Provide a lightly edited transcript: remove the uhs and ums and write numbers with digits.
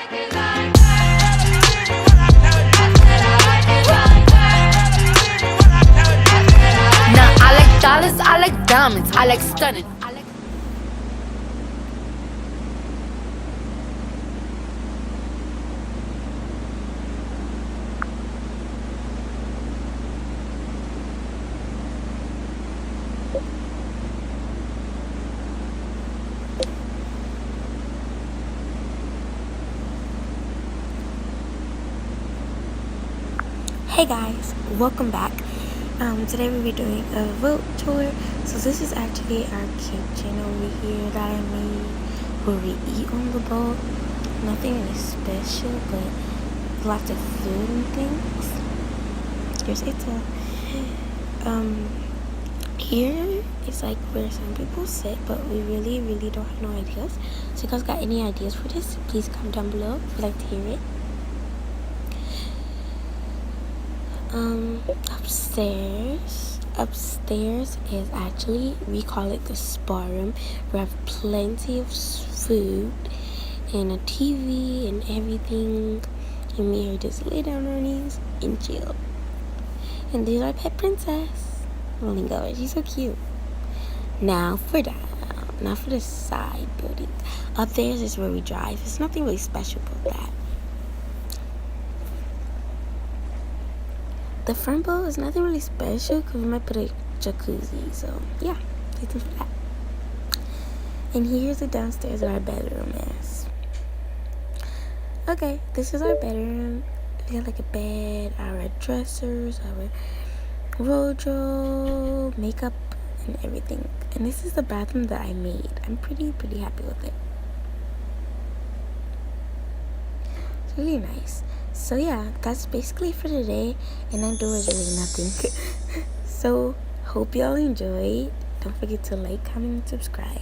Now I like dollars, I like diamonds, I like stunning. Hey guys, welcome back. Today we'll be doing a boat tour. So this is actually our kitchen over here that I made where we eat on the boat. Nothing really special, but lots of food and things. Here's it. Here is like where some people sit, but we really don't have no ideas. So if you guys got any ideas for this, please comment down below if you'd like to hear it. Upstairs is actually, we call it the spa room. We have plenty of food and a TV and everything, and me here just lay down on our knees and chill. And there's our pet princess, rolling over. She's so cute. Now for the side building. Up there is where we drive. There's nothing really special about that. The front bowl is nothing really special because we might put a jacuzzi. So yeah, stay tuned for that. And here's the downstairs that our bedroom is. Okay, this is our bedroom. We got like a bed, our dressers, our wardrobe, makeup, and everything. And this is the bathroom that I made. I'm pretty happy with it. It's really nice. So yeah, that's basically for today, and outdoors really nothing. So hope y'all enjoyed. Don't forget to like, comment, and subscribe.